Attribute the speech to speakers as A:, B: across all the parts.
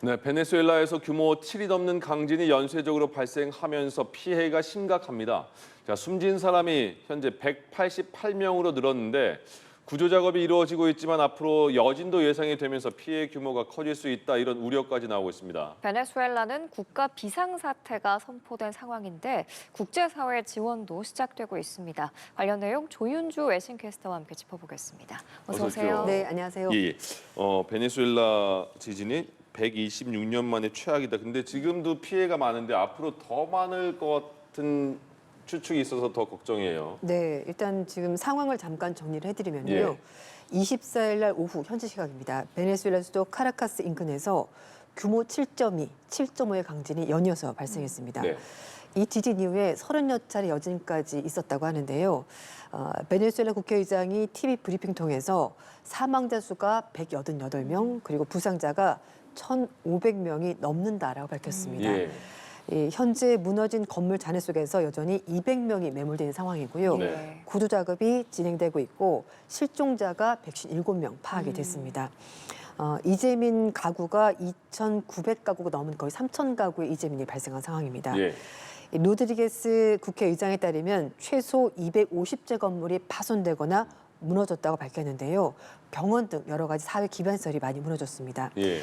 A: 네, 베네수엘라에서 규모 7이 넘는 강진이 연쇄적으로 발생하면서 피해가 심각합니다. 자, 숨진 사람이 현재 188명으로 늘었는데 구조 작업이 이루어지고 있지만 앞으로 여진도 예상이 되면서 피해 규모가 커질 수 있다 이런 우려까지 나오고 있습니다.
B: 베네수엘라는 국가 비상사태가 선포된 상황인데 국제사회 지원도 시작되고 있습니다. 관련 내용 조윤주 외신캐스터와 함께 짚어보겠습니다. 어서 오세요.
C: 네, 안녕하세요.
A: 예. 베네수엘라 지진이 126년 만에 최악이다. 근데 지금도 피해가 많은데 앞으로 더 많을 것 같은 추측이 있어서 더 걱정이에요.
C: 네, 일단 지금 상황을 잠깐 정리를 해드리면요.
A: 예.
C: 24일 날 오후 현지 시각입니다. 베네수엘라 수도 카라카스 인근에서 규모 7.2, 7.5의 강진이 연이어서 발생했습니다.
A: 네.
C: 이 지진 이후에 30여 차례 여진까지 있었다고 하는데요. 베네수엘라 국회의장이 TV 브리핑 통해서 사망자 수가 188명, 그리고 부상자가 1,500명이 넘는다라고 밝혔습니다.
A: 예.
C: 현재 무너진 건물 잔해 속에서 여전히 200명이 매몰되어 있는 상황이고요.
A: 네.
C: 구조 작업이 진행되고 있고 실종자가 117명 파악이 됐습니다. 이재민 가구가 2,900가구가 넘은 거의 3,000가구의 이재민이 발생한 상황입니다.
A: 예.
C: 로드리게스 국회의장에 따르면 최소 250제 건물이 파손되거나 무너졌다고 밝혔는데요. 병원 등 여러 가지 사회 기반시설이 많이 무너졌습니다.
A: 예.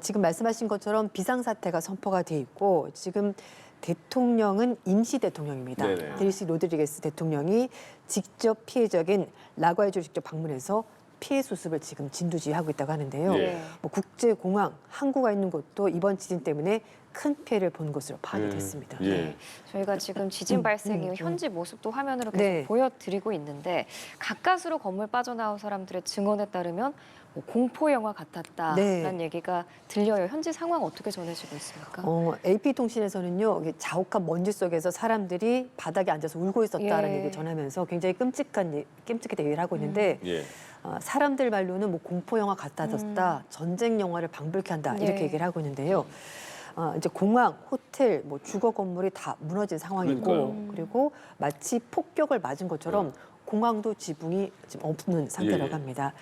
C: 지금 말씀하신 것처럼 비상사태가 선포가 돼 있고 지금 대통령은 임시 대통령입니다.
A: 네네.
C: 델시 로드리게스 대통령이 직접 피해적인 라과이주를 직접 방문해서 피해 수습을 지금 진두지휘하고 있다고 하는데요.
A: 예.
C: 국제공항, 항구가 있는 곳도 이번 지진 때문에 큰 피해를 본 것으로 파악이 됐습니다.
A: 예.
B: 네, 저희가 지금 지진 발생 이후 현지 모습도 화면으로 계속
C: 네.
B: 보여드리고 있는데 가까스로 건물 빠져나온 사람들의 증언에 따르면 공포 영화 같았다라는
C: 네.
B: 얘기가 들려요. 현지 상황 어떻게 전해지고 있습니까?
C: AP통신에서는요, 이게 자욱한 먼지 속에서 사람들이 바닥에 앉아서 울고 있었다라는
B: 예.
C: 얘기를 전하면서 굉장히 끔찍하게 얘기를 하고 있는데
A: 예.
C: 사람들 말로는 뭐 공포 영화 같아졌다, 전쟁 영화를 방불케 한다 이렇게
B: 예.
C: 얘기를 하고 있는데요. 이제 공항, 호텔, 뭐 주거 건물이 다 무너진 상황이고
A: 그러니까요.
C: 그리고 마치 폭격을 맞은 것처럼 공항도 지붕이 지금 없는 상태라고
A: 예.
C: 합니다.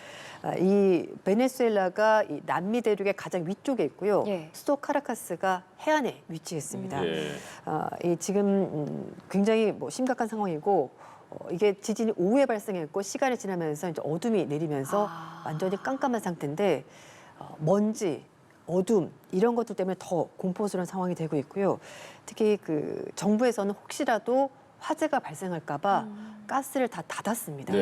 C: 이 베네수엘라가 이 남미 대륙의 가장 위쪽에 있고요.
B: 예.
C: 수도 카라카스가 해안에 위치했습니다.
A: 예.
C: 이 지금 굉장히 뭐 심각한 상황이고 이게 지진이 오후에 발생했고 시간이 지나면서 이제 어둠이 내리면서 완전히 깜깜한 상태인데 먼지, 어둠 이런 것들 때문에 더 공포스러운 상황이 되고 있고요. 특히 그 정부에서는 혹시라도 화재가 발생할까봐 가스를 다 닫았습니다.
A: 네.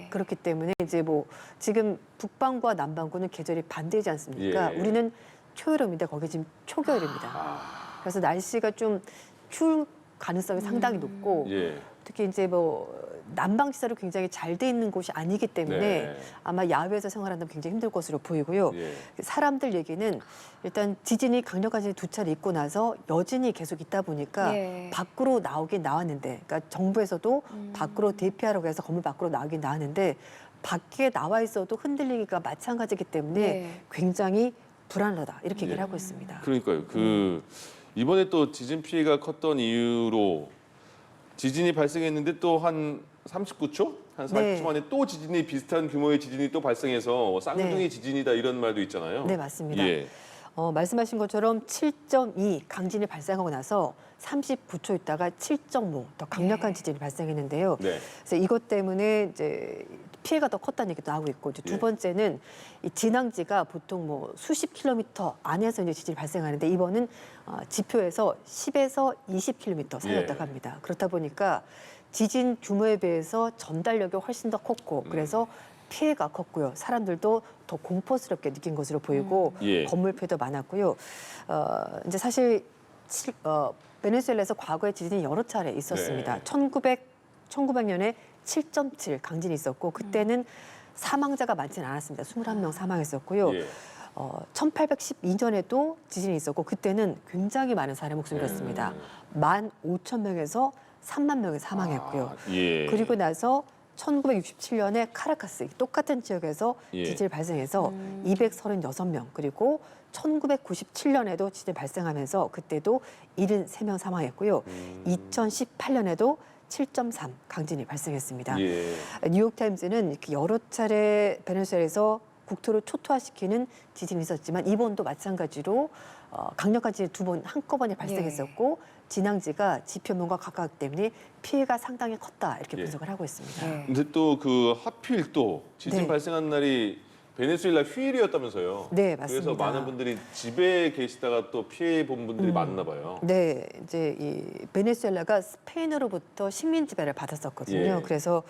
B: 예.
C: 그렇기 때문에 이제 뭐 지금 북반구와 남반구는 계절이 반대이지 않습니까?
A: 예.
C: 우리는 초여름인데 거기 지금 초겨울입니다. 그래서 날씨가 좀 추울 가능성이 상당히 높고
A: 예.
C: 특히 이제 뭐 난방 시설이 굉장히 잘 돼 있는 곳이 아니기 때문에
A: 네.
C: 아마 야외에서 생활한다면 굉장히 힘들 것으로 보이고요.
A: 예.
C: 사람들 얘기는 일단 지진이 강력한 지진이 두 차례 있고 나서 여진이 계속 있다 보니까
B: 예.
C: 밖으로 나오긴 나왔는데, 그러니까 정부에서도 밖으로 대피하라고 해서 건물 밖으로 나오긴 나왔는데 밖에 나와 있어도 흔들리기가 마찬가지이기 때문에
B: 예.
C: 굉장히 불안하다 이렇게 얘기를
A: 예.
C: 하고 있습니다.
A: 그러니까요. 이번에 또 지진 피해가 컸던 이유로 지진이 발생했는데 또 한 39초? 한 40초
C: 네.
A: 만에 또 지진이 비슷한 규모의 지진이 또 발생해서 쌍둥이
C: 네.
A: 지진이다 이런 말도 있잖아요.
C: 네, 맞습니다.
A: 예.
C: 말씀하신 것처럼 7.2 강진이 발생하고 나서 39초 있다가 7.5 더 강력한
B: 네.
C: 지진이 발생했는데요.
A: 네.
C: 그래서 이것 때문에 이제 피해가 더 컸다는 얘기도 나오고 있고 이제 두
A: 예.
C: 번째는 이 진앙지가 보통 뭐 수십 킬로미터 안에서 이제 지진이 발생하는데 이번은 지표에서 10에서 20킬로미터 사이였다고
A: 예.
C: 합니다. 그렇다 보니까 지진 규모에 비해서 전달력이 훨씬 더 컸고 그래서 피해가 컸고요. 사람들도 더 공포스럽게 느낀 것으로 보이고
A: 예.
C: 건물 피해도 많았고요. 이제 사실 베네수엘라에서 과거에 지진이 여러 차례 있었습니다.
A: 네.
C: 1900년에 7.7 강진이 있었고 그때는 사망자가 많지는 않았습니다. 21명 사망했었고요.
A: 예.
C: 1812년에도 지진이 있었고 그때는 굉장히 많은 사람의 목숨을 잃었습니다. 15,000명에서 3만 명이 사망했고요.
A: 예.
C: 그리고 나서 1967년에 카라카스 똑같은 지역에서
A: 예.
C: 지진이 발생해서 236명 그리고 1997년에도 지진이 발생하면서 그때도 73명 사망했고요. 2018년에도 7.3 강진이 발생했습니다.
A: 예.
C: 뉴욕타임즈는 여러 차례 베네수엘에서 국토를 초토화시키는 지진이 있었지만 이번도 마찬가지로 강력한 지진이 두 번 한꺼번에 발생했었고 진앙지가 지표면과 가까웠기 때문에 피해가 상당히 컸다 이렇게
A: 예.
C: 분석을 하고 있습니다.
B: 네.
A: 근데 또 그 하필 또 지진
C: 네.
A: 발생한 날이 베네수엘라 휴일이었다면서요.
C: 네,
A: 그래서
C: 맞습니다.
A: 많은 분들이 집에 계시다가 또 피해 본 분들이 많나 봐요.
C: 네, 이제 이 베네수엘라가 스페인으로부터 식민 지배를 받았었거든요.
A: 예.
C: 그래서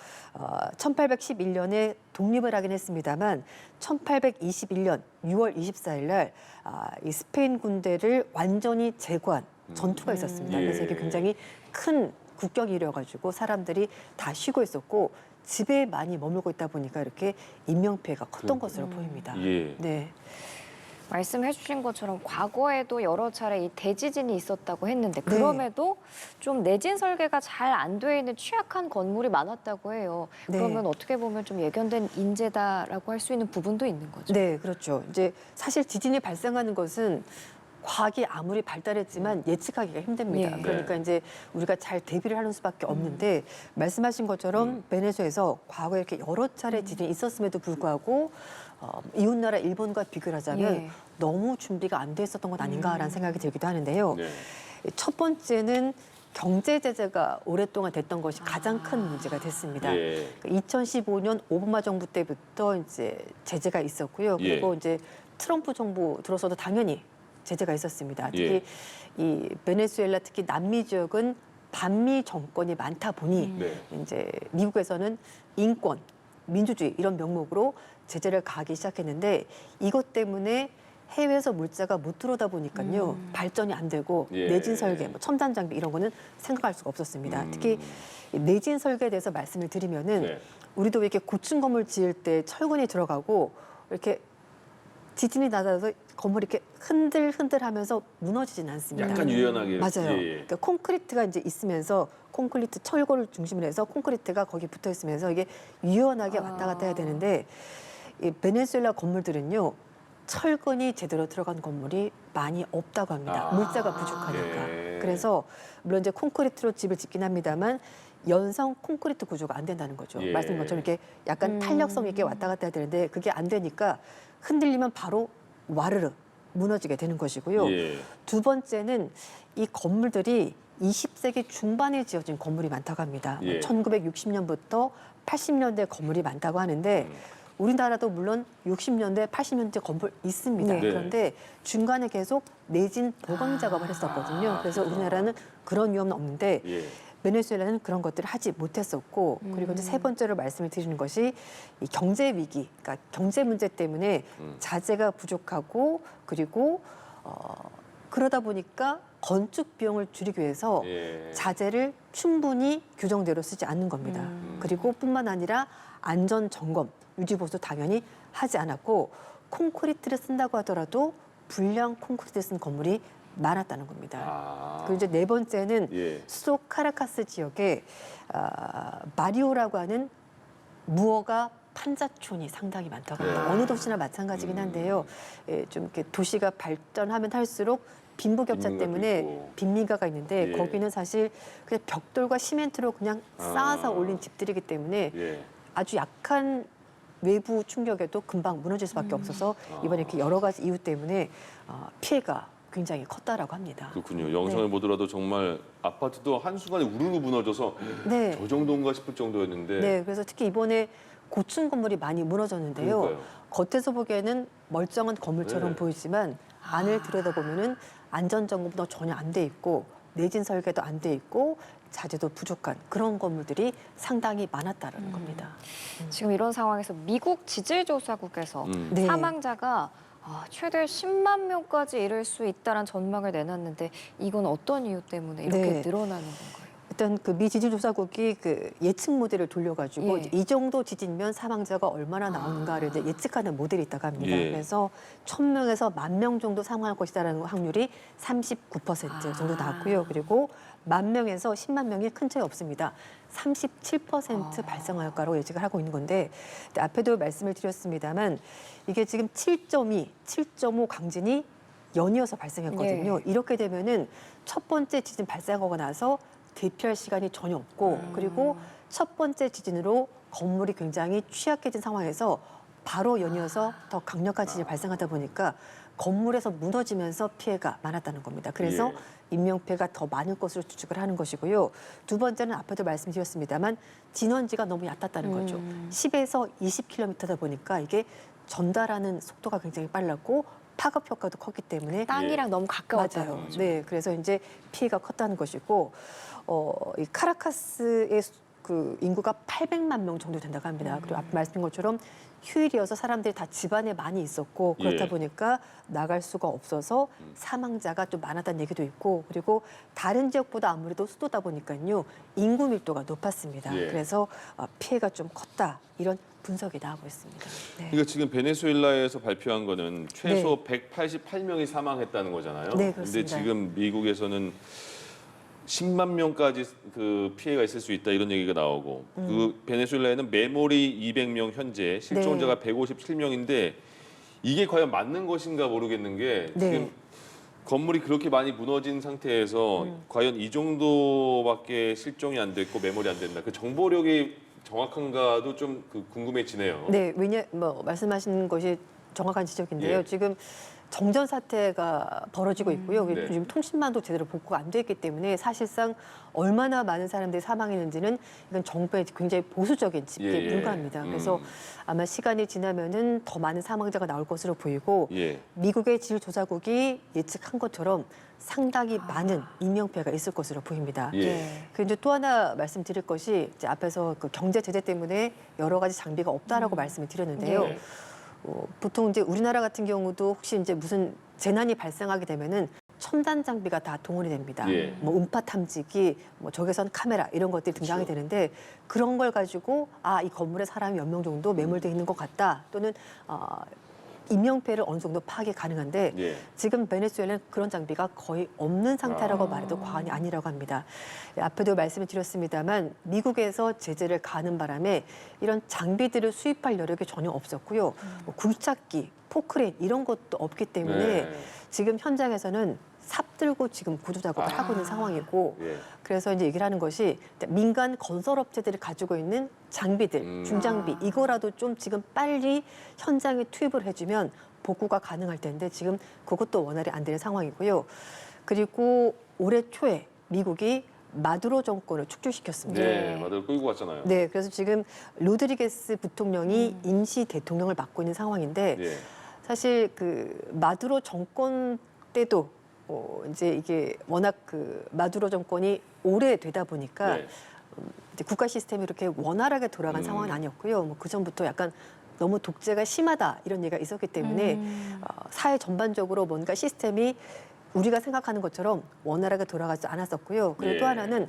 C: 1811년에 독립을 하긴 했습니다만 1821년 6월 24일 날 이 스페인 군대를 완전히 제거한 전투가 있었습니다. 그래서 이게
A: 예.
C: 굉장히 큰 국경이 이뤄가지고 사람들이 다 쉬고 있었고 집에 많이 머물고 있다 보니까 이렇게 인명 피해가 컸던 것으로 보입니다.
A: 예.
C: 네.
B: 말씀해 주신 것처럼 과거에도 여러 차례 이 대지진이 있었다고 했는데
C: 네.
B: 그럼에도 좀 내진 설계가 잘 안 돼 있는 취약한 건물이 많았다고 해요.
C: 네.
B: 그러면 어떻게 보면 좀 예견된 인재다라고 할 수 있는 부분도 있는 거죠.
C: 네, 그렇죠. 이제 사실 지진이 발생하는 것은 과학이 아무리 발달했지만 예측하기가 힘듭니다.
B: 예.
C: 그러니까 이제 우리가 잘 대비를 하는 수밖에 없는데 말씀하신 것처럼 베네수엘에서 과거에 이렇게 여러 차례 지진이 있었음에도 불구하고 이웃나라 일본과 비교를 하자면
B: 예.
C: 너무 준비가 안 돼 있었던 것 아닌가라는 생각이 들기도 하는데요.
A: 네.
C: 첫 번째는 경제 제재가 오랫동안 됐던 것이 가장 큰 문제가 됐습니다.
A: 예.
C: 2015년 오바마 정부 때부터 이제 제재가 있었고요. 그리고
A: 예.
C: 이제 트럼프 정부 들어서도 당연히 제재가 있었습니다. 특히
A: 예.
C: 이 베네수엘라 특히 남미 지역은 반미 정권이 많다 보니
A: 네.
C: 이제 미국에서는 인권, 민주주의 이런 명목으로 제재를 가하기 시작했는데 이것 때문에 해외에서 물자가 못 들어오다 보니까요 발전이 안 되고
A: 예.
C: 내진 설계, 뭐 첨단 장비 이런 거는 생각할 수가 없었습니다. 특히 이 내진 설계에 대해서 말씀을 드리면은
A: 네.
C: 우리도 이렇게 고층 건물 지을 때 철근이 들어가고 이렇게 지진이 나서 건물이 이렇게 흔들흔들하면서 무너지진 않습니다.
A: 약간 유연하게.
C: 맞아요.
A: 예, 예.
C: 그러니까 콘크리트가 이제 있으면서 콘크리트 철골을 중심으로 해서 콘크리트가 거기 붙어 있으면서 이게 유연하게 왔다 갔다 해야 되는데 이 베네수엘라 건물들은요 철근이 제대로 들어간 건물이 많이 없다고 합니다.
A: 아.
C: 물자가 부족하니까.
A: 예.
C: 그래서 물론 이제 콘크리트로 집을 짓긴 합니다만 연성 콘크리트 구조가 안 된다는 거죠.
A: 예.
C: 말씀인 것처럼 이렇게 약간 탄력성 있게 왔다 갔다 해야 되는데 그게 안 되니까 흔들리면 바로 와르르 무너지게 되는 것이고요.
A: 예.
C: 두 번째는 이 건물들이 20세기 중반에 지어진 건물이 많다고 합니다.
A: 예.
C: 1960년부터 80년대 건물이 많다고 하는데 우리나라도 물론 60년대, 80년대 건물 있습니다.
B: 네.
C: 그런데 중간에 계속 내진 보강 작업을 했었거든요. 그래서 우리나라는 그런 위험은 없는데
A: 예.
C: 베네수엘라는 그런 것들을 하지 못했었고 그리고 이제 세 번째로 말씀을 드리는 것이 이 경제 위기, 그러니까 경제 문제 때문에 자재가 부족하고 그리고 그러다 보니까 건축 비용을 줄이기 위해서
A: 예.
C: 자재를 충분히 규정대로 쓰지 않는 겁니다. 그리고 뿐만 아니라 안전 점검, 유지 보수 당연히 하지 않았고 콘크리트를 쓴다고 하더라도 불량 콘크리트 쓴 건물이 많았다는 겁니다.
A: 아.
C: 그리고 이제 네 번째는
A: 예.
C: 수도 카라카스 지역에 마리오라고 하는 무허가 판자촌이 상당히 많다고 합니다.
A: 네.
C: 어느 도시나 마찬가지긴 한데요. 예, 좀 이렇게 도시가 발전하면 할수록 빈부격차
A: 빈민가도
C: 때문에
A: 있고.
C: 빈민가가 있는데
A: 예.
C: 거기는 사실 그냥 벽돌과 시멘트로 그냥 쌓아서 올린 집들이기 때문에
A: 예.
C: 아주 약한 외부 충격에도 금방 무너질 수밖에 없어서 이번에 이렇게 여러 가지 이유 때문에 피해가 굉장히 컸다라고 합니다.
A: 그렇군요. 영상을
C: 네.
A: 보더라도 정말 아파트도 한순간에 우르르 무너져서
C: 네.
A: 저 정도인가 싶을 정도였는데.
C: 네, 그래서 특히 이번에 고층 건물이 많이 무너졌는데요.
A: 그러니까요.
C: 겉에서 보기에는 멀쩡한 건물처럼
A: 네.
C: 보이지만 안을 들여다보면은 안전 점검도 전혀 안 돼 있고 내진 설계도 안 돼 있고 자재도 부족한 그런 건물들이 상당히 많았다라는 겁니다.
B: 지금 이런 상황에서 미국 지질조사국에서
C: 네.
B: 사망자가 최대 10만 명까지 이를 수 있다는 전망을 내놨는데 이건 어떤 이유 때문에 이렇게
C: 네.
B: 늘어나는 건가요?
C: 일단 그 미 지진조사국이 그 예측 모델을 돌려가지고
B: 예.
C: 이 정도 지진면 사망자가 얼마나 나오는가를 이제 예측하는 모델이 있다고 합니다.
A: 예.
C: 그래서 1,000명에서 10,000명 정도 사망할 것이다라는 확률이 39% 정도 나왔고요. 그리고 10,000명에서 10만 명이 큰 차이 없습니다. 37% 발생할 거라고 예측을 하고 있는 건데 앞에도 말씀을 드렸습니다만 이게 지금 7.2, 7.5 강진이 연이어서 발생했거든요.
B: 예.
C: 이렇게 되면은 첫 번째 지진 발생하고 나서 대피할 시간이 전혀 없고 그리고 첫 번째 지진으로 건물이 굉장히 취약해진 상황에서 바로 연이어서 더 강력한 지진이 발생하다 보니까 건물에서 무너지면서 피해가 많았다는 겁니다. 그래서
A: 예.
C: 인명피해가 더 많을 것으로 추측을 하는 것이고요. 두 번째는 앞에도 말씀드렸습니다만 진원지가 너무 얕았다는 거죠. 10에서 20km다 보니까 이게 전달하는 속도가 굉장히 빨랐고 파급 효과도 컸기 때문에
B: 땅이랑 너무 가까웠다는
C: 맞아요.
B: 거죠.
C: 네, 그래서 이제 피해가 컸다는 것이고 이 카라카스의 그 인구가 800만 명 정도 된다고 합니다. 그리고 아까 말씀드린 것처럼 휴일이어서 사람들이 다 집안에 많이 있었고 그렇다
A: 예.
C: 보니까 나갈 수가 없어서 사망자가 좀 많았다는 얘기도 있고 그리고 다른 지역보다 아무래도 수도다 보니까요 인구 밀도가 높았습니다.
A: 예.
C: 그래서 피해가 좀 컸다 이런 분석이 나오고 있습니다. 네.
A: 그러니까 지금 베네수엘라에서 발표한 거는 최소 188명이 사망했다는 거잖아요.
C: 네,
A: 근데
C: 그렇습니다.
A: 지금 미국에서는 10만 명까지 그 피해가 있을 수 있다 이런 얘기가 나오고 그 베네수엘라에는 메모리 200명 현재 실종자가
C: 네.
A: 157명인데 이게 과연 맞는 것인가 모르겠는 게
C: 네.
A: 지금 건물이 그렇게 많이 무너진 상태에서 과연 이 정도밖에 실종이 안 됐고 메모리 안 된다. 그 정보력이 정확한가도 좀 궁금해지네요.
C: 네, 말씀하신 것이 정확한 지적인데요.
A: 예.
C: 지금 정전 사태가 벌어지고 있고요.
A: 네.
C: 지금 통신망도 제대로 복구가 안 돼 있기 때문에 사실상 얼마나 많은 사람들이 사망했는지는 이건 정부의 굉장히 보수적인 집계에
A: 예, 예.
C: 불과합니다. 그래서 아마 시간이 지나면은 더 많은 사망자가 나올 것으로 보이고
A: 예.
C: 미국의 질조사국이 예측한 것처럼 상당히 많은 인명피해가 있을 것으로 보입니다.
A: 예.
C: 그 이제 또 하나 말씀드릴 것이 이제 앞에서 그 경제 제재 때문에 여러 가지 장비가 없다라고 말씀을 드렸는데요.
A: 네.
C: 보통 이제 우리나라 같은 경우도 혹시 이제 무슨 재난이 발생하게 되면은 첨단 장비가 다 동원이 됩니다.
A: 예.
C: 뭐 음파 탐지기, 뭐 적외선 카메라 이런 것들이 등장이
A: 그렇죠.
C: 되는데 그런 걸 가지고 이 건물에 사람이 몇 명 정도 매몰돼 있는 것 같다 또는 인명피해를 어느 정도 파악이 가능한데
A: 예.
C: 지금 베네수엘라는 그런 장비가 거의 없는 상태라고 말해도 과언이 아니라고 합니다. 앞에도 말씀을 드렸습니다만 미국에서 제재를 가하는 바람에 이런 장비들을 수입할 여력이 전혀 없었고요. 뭐 굴착기, 포크레인 이런 것도 없기 때문에
A: 네.
C: 지금 현장에서는 삽 들고 지금 구조 작업을 하고 있는 상황이고
A: 예.
C: 그래서 이제 얘기를 하는 것이 민간 건설업체들이 가지고 있는 장비들, 중장비 이거라도 좀 지금 빨리 현장에 투입을 해주면 복구가 가능할 텐데 지금 그것도 원활히 안 되는 상황이고요. 그리고 올해 초에 미국이 마두로 정권을 축출시켰습니다.
A: 네, 맞아요. 끌고 갔잖아요.
C: 네, 그래서 지금 로드리게스 부통령이 임시 대통령을 맡고 있는 상황인데
A: 예.
C: 사실 그 마두로 정권 때도 이제 이게 워낙 그 마두로 정권이 오래되다 보니까
A: 네.
C: 이제 국가 시스템이 이렇게 원활하게 돌아간 상황은 아니었고요. 뭐 그 전부터 약간 너무 독재가 심하다 이런 얘기가 있었기 때문에 사회 전반적으로 뭔가 시스템이 우리가 생각하는 것처럼 원활하게 돌아가지 않았었고요. 그리고
A: 예.
C: 또 하나는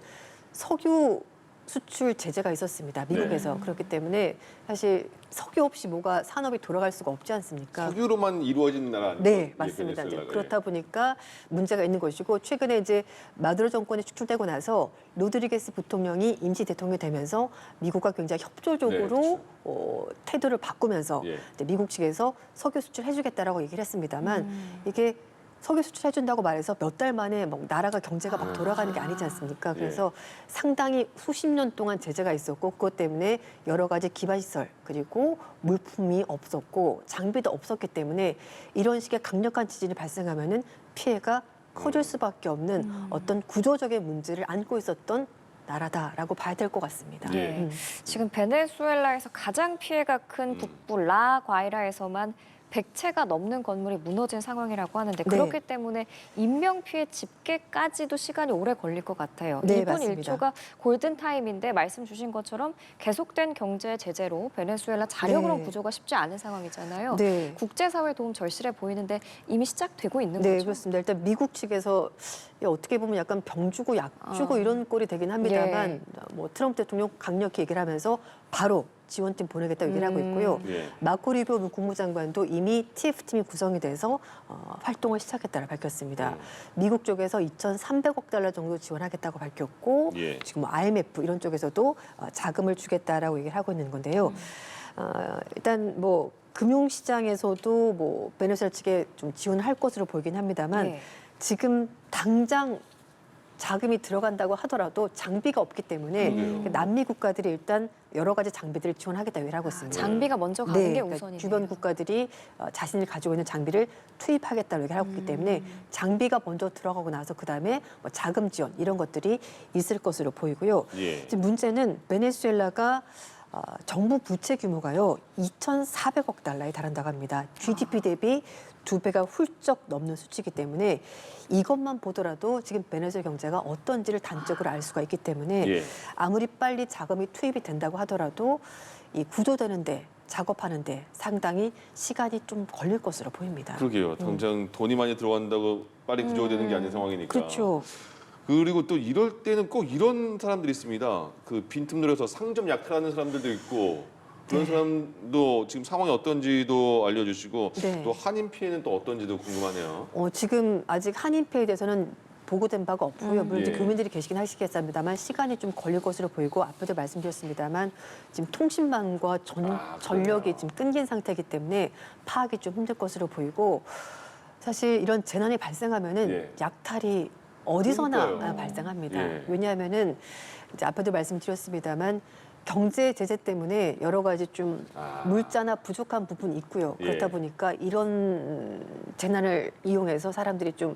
C: 석유 수출 제재가 있었습니다. 미국에서. 그렇기 때문에 사실 석유 없이 뭐가 산업이 돌아갈 수가 없지 않습니까?
A: 석유로만 이루어진 나라 아니에요?
C: 네,
A: 예,
C: 맞습니다. 이제
A: 베네수엘라가.
C: 그렇다 보니까 문제가 있는 것이고 최근에 이제 마두로 정권이 축출되고 나서 로드리게스 부통령이 임시 대통령이 되면서 미국과 굉장히 협조적으로
A: 네,
C: 태도를 바꾸면서
A: 예.
C: 이제 미국 측에서 석유 수출해주겠다라고 얘기를 했습니다만 이게 석유 수출해준다고 말해서 몇 달 만에 막 나라가 경제가 막 돌아가는 게 아니지 않습니까? 그래서 상당히 수십 년 동안 제재가 있었고 그것 때문에 여러 가지 기반시설 그리고 물품이 없었고 장비도 없었기 때문에 이런 식의 강력한 지진이 발생하면은 피해가 커질 수밖에 없는 어떤 구조적인 문제를 안고 있었던 나라다라고 봐야 될 것 같습니다.
A: 예.
B: 지금 베네수엘라에서 가장 피해가 큰 북부 라 과이라에서만 100채가 넘는 건물이 무너진 상황이라고 하는데 그렇기 때문에 인명피해 집계까지도 시간이 오래 걸릴 것 같아요.
C: 네,
B: 이번
C: 맞습니다.
B: 일초가 골든타임인데 말씀 주신 것처럼 계속된 경제 제재로 베네수엘라 자력으로
C: 네.
B: 구조가 쉽지 않은 상황이잖아요.
C: 네.
B: 국제사회 도움 절실해 보이는데 이미 시작되고 있는
C: 네,
B: 거죠.
C: 그렇습니다. 일단 미국 측에서 어떻게 보면 약간 병 주고 약 주고 이런 꼴이 되긴 합니다만 뭐 트럼프 대통령 강력히 얘기를 하면서 바로 지원팀 보내겠다 얘기를 하고 있고요.
A: 예.
C: 마코 루비오 국무장관도 이미 TF팀이 구성이 돼서 활동을 시작했다고 밝혔습니다. 미국 쪽에서 2,300억 달러 정도 지원하겠다고 밝혔고
A: 예.
C: 지금 뭐 IMF 이런 쪽에서도 자금을 주겠다라고 얘기를 하고 있는 건데요. 일단 뭐 금융시장에서도 뭐 베네수엘라 측에 좀 지원을 할 것으로 보이긴 합니다만
B: 예.
C: 지금 당장 자금이 들어간다고 하더라도 장비가 없기 때문에
A: 그러게요.
C: 남미 국가들이 일단 여러 가지 장비들을 지원하겠다 얘기하고 있습니다.
B: 장비가 먼저 가는 게
C: 그러니까
B: 우선이네요.
C: 주변 국가들이 자신이 가지고 있는 장비를 투입하겠다고 얘기를 하고 있기 때문에 장비가 먼저 들어가고 나서 그다음에 뭐 자금 지원 이런 것들이 있을 것으로 보이고요.
A: 예.
C: 지금 문제는 베네수엘라가 정부 부채 규모가요 2,400억 달러에 달한다고 합니다. GDP 대비 2배가 훌쩍 넘는 수치이기 때문에 이것만 보더라도 지금 베네수엘 경제가 어떤지를 단적으로 알 수가 있기 때문에
A: 예.
C: 아무리 빨리 자금이 투입이 된다고 하더라도 이 구조되는데 작업하는데 상당히 시간이 좀 걸릴 것으로 보입니다.
A: 그러게요. 당장 돈이 많이 들어간다고 빨리 구조되는 게 아닌 상황이니까.
C: 그렇죠.
A: 그리고 또 이럴 때는 꼭 이런 사람들이 있습니다. 그 빈틈 노려서 상점 약탈하는 사람들도 있고 그런
C: 네.
A: 사람도 지금 상황이 어떤지도 알려주시고
C: 네.
A: 또 한인 피해는 또 어떤지도 궁금하네요.
C: 지금 아직 한인페이에 대해서는 보고된 바가 없고요. 물론 이제
A: 예.
C: 교민들이 계시긴 하시겠습니다만 시간이 좀 걸릴 것으로 보이고 앞에도 말씀드렸습니다만 지금 통신망과 전력이 지금 끊긴 상태이기 때문에 파악이 좀 힘들 것으로 보이고 사실 이런 재난이 발생하면은
A: 예.
C: 약탈이 어디서나
A: 그러니까요.
C: 발생합니다.
A: 예.
C: 왜냐하면은 이제 앞에도 말씀드렸습니다만 경제 제재 때문에 여러 가지 좀 물자나 부족한 부분이 있고요. 그렇다
A: 예.
C: 보니까 이런 재난을 이용해서 사람들이 좀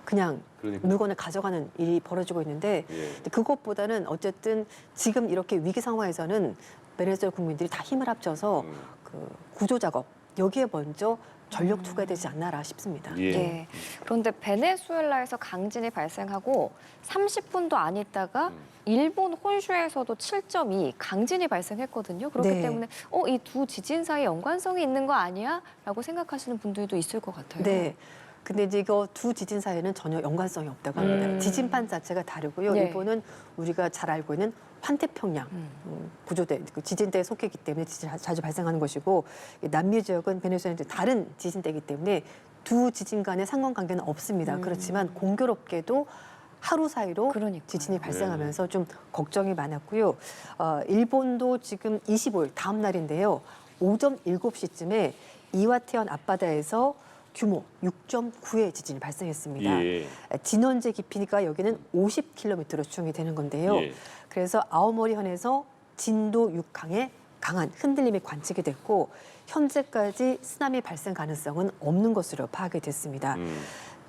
C: 그냥
A: 그러니까요.
C: 물건을 가져가는 일이 벌어지고 있는데
A: 예.
C: 그것보다는 어쨌든 지금 이렇게 위기 상황에서는 베네수엘 국민들이 다 힘을 합쳐서 그 구조 작업 여기에 먼저 전력 투구해야 되지 않나라 싶습니다.
A: 예.
B: 예. 그런데 베네수엘라에서 강진이 발생하고 30분도 안 있다가 일본 혼슈에서도 7.2 강진이 발생했거든요. 그렇기
C: 네.
B: 때문에 이 두 지진 사이에 연관성이 있는 거 아니야? 라고 생각하시는 분들도 있을 것 같아요.
C: 네. 근데 이제 이거 두 지진 사이에는 전혀 연관성이 없다고 합니다. 지진판 자체가 다르고요.
B: 네.
C: 일본은 우리가 잘 알고 있는 환태평양 구조대 그 지진대에 속했기 때문에 지진이 자주 발생하는 것이고 남미 지역은 베네수엘은 다른 지진대이기 때문에 두 지진 간의 상관관계는 없습니다. 그렇지만 공교롭게도 하루 사이로
B: 그러니까요.
C: 지진이 발생하면서 좀 걱정이 많았고요. 일본도 지금 25일 다음 날인데요. 오전 7시쯤에 이와테현 앞바다에서 규모 6.9의 지진이 발생했습니다.
A: 예.
C: 진원제 깊이가 여기는 50km로 추정이 되는 건데요.
A: 예.
C: 그래서 아오모리현에서 진도 6강의 강한 흔들림이 관측이 됐고 현재까지 쓰나미 발생 가능성은 없는 것으로 파악이 됐습니다.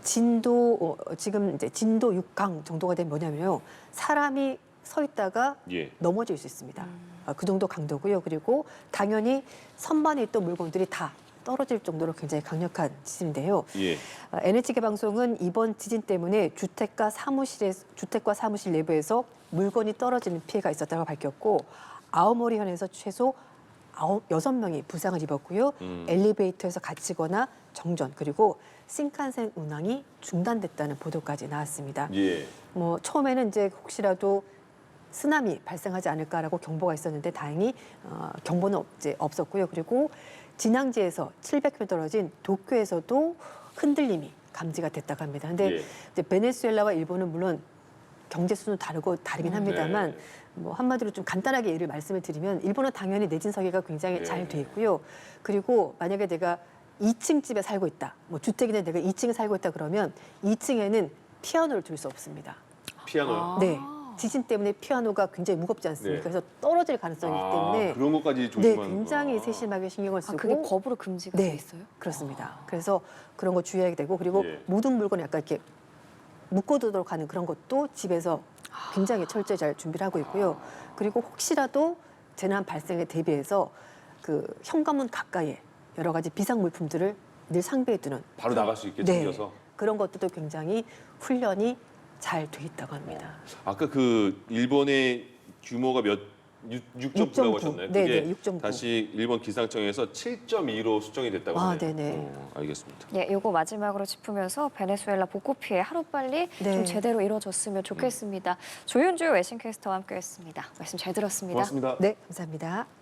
C: 지금 이제 진도 6강 정도가 되면 뭐냐면요. 사람이 서 있다가
A: 예.
C: 넘어질 수 있습니다. 그 정도 강도고요. 그리고 당연히 선반에 있던 물건들이 다 떨어질 정도로 굉장히 강력한 지진인데요.
A: 예.
C: NHK 방송은 이번 지진 때문에 주택과 사무실 내부에서 물건이 떨어지는 피해가 있었다고 밝혔고 아오모리현에서 최소 6명이 부상을 입었고요. 엘리베이터에서 갇히거나 정전 그리고 신칸센 운항이 중단됐다는 보도까지 나왔습니다.
A: 예.
C: 뭐 처음에는 이제 혹시라도 쓰나미 발생하지 않을까라고 경보가 있었는데 다행히 경보는 이제 없었고요. 그리고 진앙지에서 700km 떨어진 도쿄에서도 흔들림이 감지가 됐다고 합니다. 근데
A: 예.
C: 이제 베네수엘라와 일본은 물론 경제 수는 다르긴 합니다만
A: 네.
C: 뭐 한마디로 좀 간단하게 예를 말씀을 드리면 일본은 당연히 내진 설계가 굉장히
A: 네.
C: 잘 돼 있고요. 그리고 만약에 내가 2층 집에 살고 있다. 뭐 주택인데 내가 2층에 살고 있다 그러면 2층에는 피아노를 둘 수 없습니다.
A: 피아노요.
C: 네. 지진 때문에 피아노가 굉장히 무겁지 않습니까?
A: 네.
C: 그래서 떨어질 가능성이 있기 때문에
A: 그런 것까지
C: 네,
A: 조심하는
C: 굉장히 세심하게 신경을 쓰고
B: 그게 법으로 금지가
C: 네,
B: 돼 있어요?
C: 그렇습니다. 그래서 그런 거 주의해야 되고 그리고
A: 예.
C: 모든 물건 약간 이렇게 묶어두도록 하는 그런 것도 집에서 굉장히 철저히 잘 준비를 하고 있고요. 그리고 혹시라도 재난 발생에 대비해서 그 현관문 가까이에 여러 가지 비상 물품들을 늘 상비해 두는
A: 바로 나갈 수 있게
C: 네,
A: 챙겨서.
C: 그런 것들도 굉장히 훈련이 잘 돼 있다고 합니다.
A: 아까 그 일본의 규모가 6.9라고
C: 6.9.
A: 하셨나요?
C: 네,
A: 그게
C: 네, 6.9.
A: 다시 일본 기상청에서 7.2로 수정이 됐다고
C: 아,
A: 하네요.
C: 네네.
A: 알겠습니다.
B: 예, 요거 마지막으로 짚으면서 베네수엘라 복구 피해 하루빨리
C: 네.
B: 좀 제대로 이루어졌으면 좋겠습니다. 조윤주 외신캐스터와 함께했습니다. 말씀 잘 들었습니다.
A: 고맙습니다.
C: 네, 감사합니다.